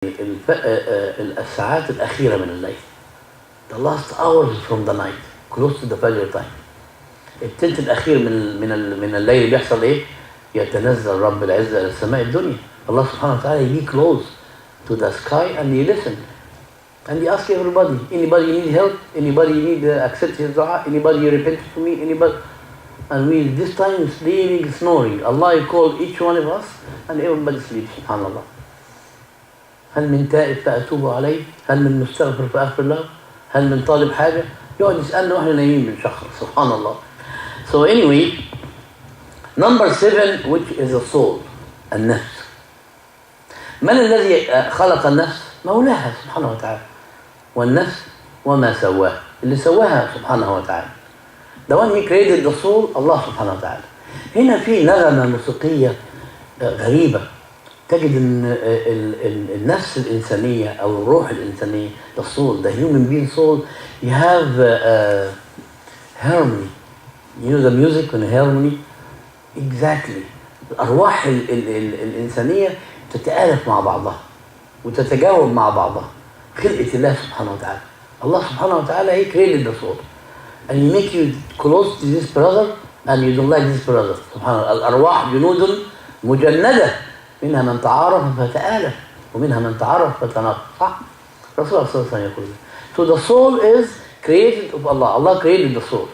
الساعات الأخيرة من الليل. The last hours from the night, close to the Fajr time. التلت الأخير من الليل بيحصل إيه؟ يتنزل رب العزة إلى السماء الدنيا. Allah subhanahu wa ta'ala, he close to the sky and he listen. And he ask everybody, anybody need help? Anybody need accept his dua? Anybody repent to me? Anybody? And we this time sleeping, snoring. Allah call each one of us and everybody sleeps. Subhanallah. هل من تائب فأتوب عليه؟ هل من مستغفر فأغفر له؟ هل من طالب حاجة؟ يقعد يسألنا واحنا نايمين بنشخر. سبحان الله. So anyway, number 7, which is the soul, النفس. من الذي خلق النفس؟ مولاها سبحانه وتعالى. والنفس وما سواها، اللي سواها سبحانه وتعالى. The one he created the soul, الله سبحانه وتعالى. هنا في نغمة موسيقية غريبة. تجد ان النفس الإنسانية أو الروح الإنسانية, the soul, the human being soul, you have harmony. You know the music and harmony? Exactly. الأرواح الإنسانية تتآلف مع بعضها وتتجاوب مع بعضها. خلقة الله سبحانه وتعالى. Allah subhanahu wa ta'ala, he created the soul. And he make you close to this brother and you don't like this brother. سبحانه. الأرواح جنود مجندة. منها من تعارف فتآلف ومنها من تعارف فتناقض. صح؟ رسول الله صلى الله عليه وسلم يقول. So the soul is created of Allah. Allah created the soul.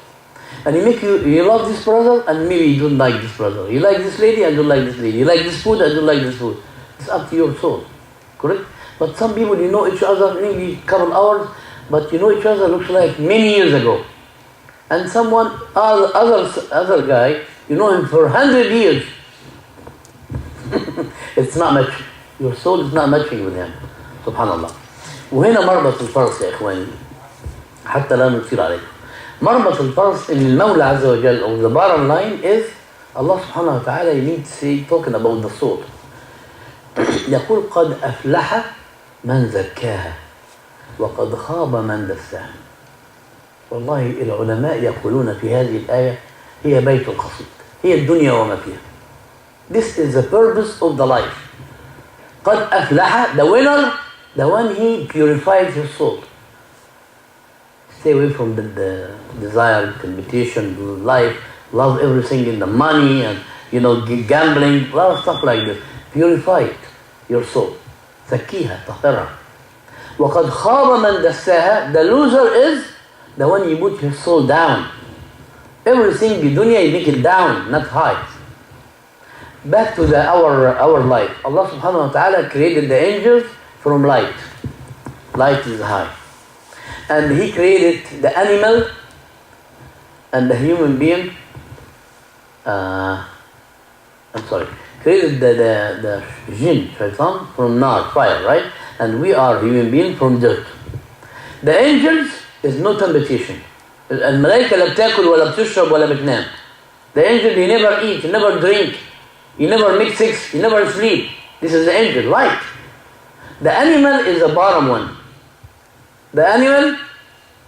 And he make you love this brother and maybe you don't like this brother. You like this lady and don't like this lady. You like this food and don't like this food. It's up to your soul. Correct? But some people, you know each other maybe a couple hours, but you know each other looks like many years ago. And someone, other guy, you know him for 100 years. It's not matching. Your soul is not matching with him. Subhanallah. وهنا مربط الفرس يا إخواني. حتى لا نطيل عليه. مربط الفرس إن المولى عز وجل, or the bottom line is Allah subhanahu wa ta'ala, you need to see talking about the soul. يقول قد أفلح من زكاها وقد خاب من دساها. والله العلماء يقولون في هذه الآية هي بيت القصيد, هي الدنيا وما فيها. This is the purpose of the life. قد أفلح, the winner, the one he purifies his soul. Stay away from the desire, competition, life, love everything in the money and gambling, a lot of stuff like this. Purify it, your soul. زكيها, طهرها. وقد خاب من دساها, the loser is the one you put his soul down. Everything in dunya you make it down, not high. Back to our life. Allah subhanahu wa ta'ala created the angels from light. Light is high. And he created the animal and the human being. Created the jinn, shaitan, from nar, fire, right? And we are human beings from dirt. The angels is no temptation. الملائكة لا بتاكل ولا بتشرب ولا بتنام. The angel, he never eat, he never drink, he never make sex, he never sleep. This is the angel, light. The animal is the bottom one. The animal,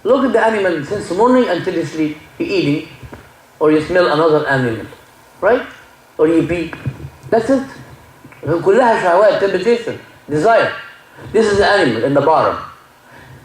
look at the animal since morning until he sleep, he eating, or you smell another animal, right? Or you pee. That's it. كلها شهوات, temptation, desire. This is the animal in the bottom.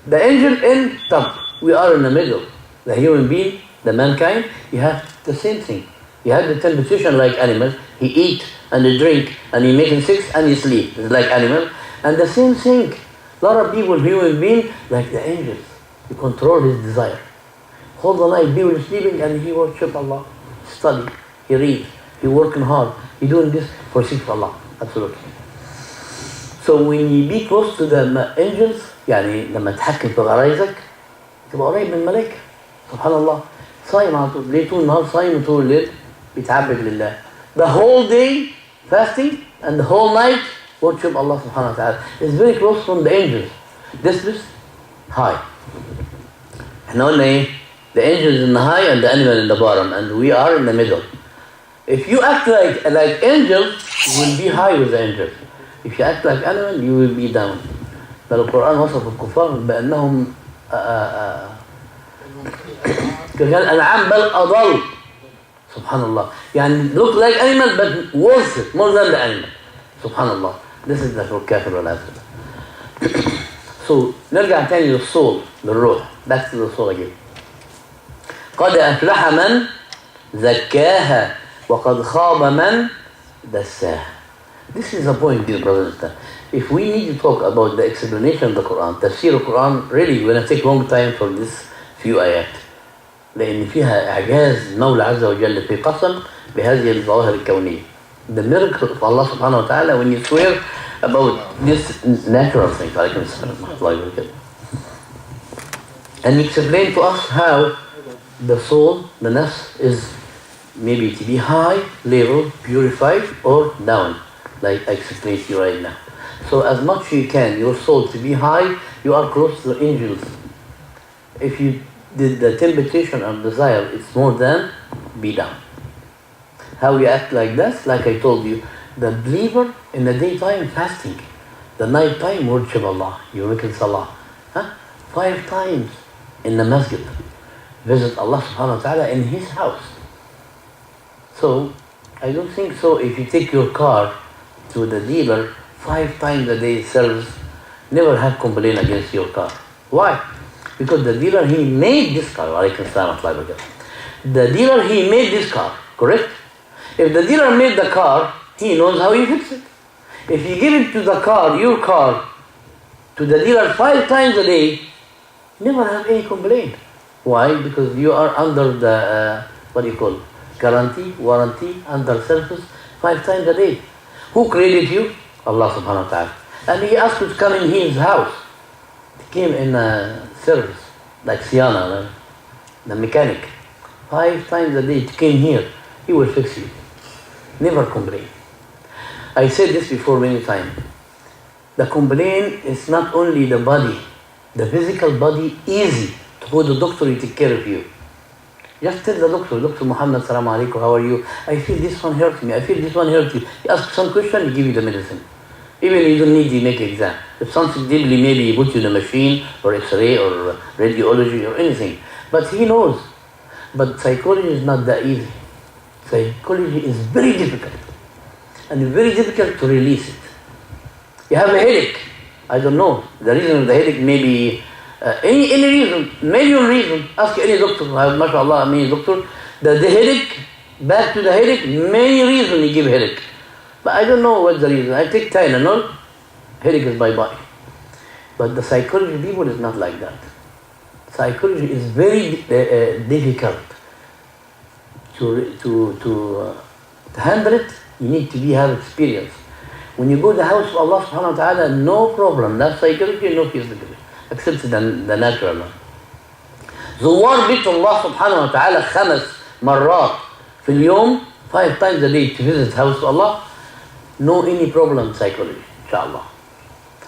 The angel in top. We are in the middle. The human being, the mankind, you have the same thing. You have the temptation like animals. He eat and he drink and he making sex and he sleep. It's like animal. And the same thing. A lot of people, human being, like the angels. He control his desire. Whole the night, people sleeping and he worship Allah. Study. He read. He working hard. He doing this for sake of Allah. Absolutely. So when you be close to the angels, يعني لما تحكم في غرايزك تبقى قريب من الملائكة. سبحان الله. صايم على طول. ليه طول النهار صايم وطول الليل بيتعبد لله. The whole day fasting and the whole night worship Allah subhanahu wa ta'ala. It's very close from the angels. This is high. احنا قلنا ايه؟ The angels in the high and the animal in the bottom, and we are in the middle. If you act like angels, you will be high with the angels. If you act like animal, you will be down. بل القرآن وصف الكفار بأنهم كالأنعام بل أضل. Subhanallah. يعني look like animal but worse more than the animal. Subhanallah. This is the kafir wal So نرجع تاني للصول للروح. Back to the soul again. قد أفلح من زكاها وقد خاب من دساها. This is the point, dear brothers and sisters. If we need to talk about the explanation of the Quran, tafsir al-Quran, really we're going to take long time for this few ayat. لأن فيها إعجاز مولى عز وجل في قسم بهذه الظواهر الكونية. The miracle of Allah subhanahu wa ta'ala when you swear about this natural thing. And he explained to us how the soul, the nafs, is maybe to be high level, purified, or down, like I explained to you right now. So as much you can, your soul to be high, you are close to the angels. If you did the temptation and desire, it's more than be down. How you act like this? Like I told you, the believer in the daytime fasting, the night time worship Allah, you make salah. 5 times in the masjid. Visit Allah subhanahu wa ta'ala in his house. So, I don't think so if you take your car to the dealer 5 times a day service, never have complaint against your car. Why? Because the dealer, he made this car. The dealer, he made this car, correct? If the dealer made the car, he knows how you fix it. If you give it to the car, your car, to the dealer 5 times a day, never have any complaint. Why? Because you are under the, guarantee, warranty, under service 5 times a day. Who created you? Allah subhanahu wa ta'ala. And he asked you to come in his house. He came in a service, like Siana, the mechanic. 5 times a day he came here, he will fix you. Never complain. I said this before many times. The complaint is not only the body, the physical body easy to go to the doctor to take care of you. Just tell the doctor, Dr. Mohammed, Assalamu alaikum, how are you? I feel this one hurts me, I feel this one hurts you. You ask some question, he give you the medicine. Even you don't need to make an exam. If something deeply, maybe he put you in a machine, or X-ray, or radiology, or anything. But he knows. But psychology is not that easy. Psychology is very difficult. And very difficult to release it. You have a headache. I don't know. The reason of the headache may be any reason, million reason. Ask any doctor, mashallah, many doctor. The headache, back to the headache, many reasons he give headache. But I don't know what's the reason. I take Tylenol, headache is bye-bye. But the psychology people is not like that. Psychology is very difficult to handle it. You need to have experience. When you go to the house of Allah subhanahu wa ta'ala, no problem. Not psychology, no physical. Except the natural one. زوار بيت الله سبحانه وتعالى 5 مرات في اليوم, 5 times a day to visit house of Allah. No any problem psychology, inshallah.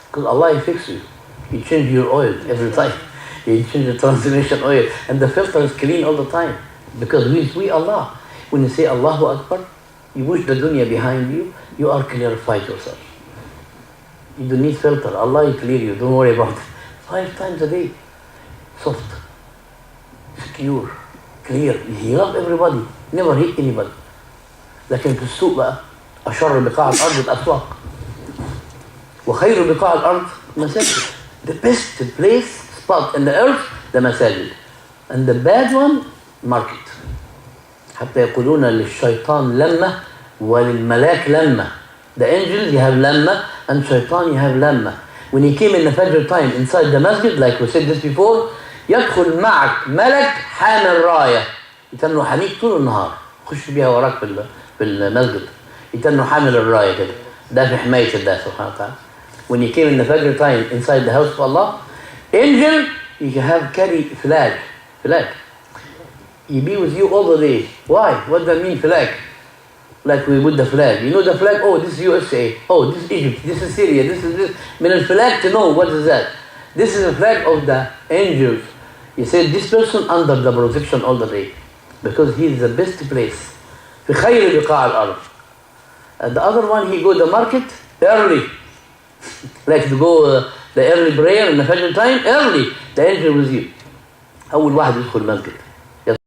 Because Allah will fix you. He change your oil every time. He change the transmission oil. And the filter is clean all the time. Because we Allah. When you say Allahu Akbar, you wish the dunya behind you, you are clarified yourself. You don't need filter. Allah will clear you. Don't worry about it. 5 times a day. Soft. Secure. Clear. He loves everybody. Never hate anybody. لكن في السوق بقى أشر بقاع الأرض الأسواق وخير بقاع الأرض مساجد. The best place, spot in the earth, the masajid. And the bad one, market. حتى يقولون للشيطان لمة وللملاك لمة. The angels, you have لمة, and shaitan, you have لمة. When he came in the Fajr time inside the masjid, like we said this before, يدخل معك ملك حامل راية. يتنو حميك طول النهار. خش بيها وراك في المسجد. يتنو حامل الراية كده. ده في حماية الله سبحانه وتعالى. When he came in the Fajr time inside the house of Allah, angel, you have carry flag. He be with you all the day. Why? What does that mean, flag? Like we put the flag. You know the flag? Oh, this is USA. Oh, this is Egypt. This is Syria. This is this. Min al-flag to know what is that. This is a flag of the angels. You say this person under the protection all the day. Because he is the best place. في خير بقاع الأرض. And the other one, he go to the market early. Like to go the early prayer in the Fajr time, early. The angel with you. أول واحد يدخل المسجد.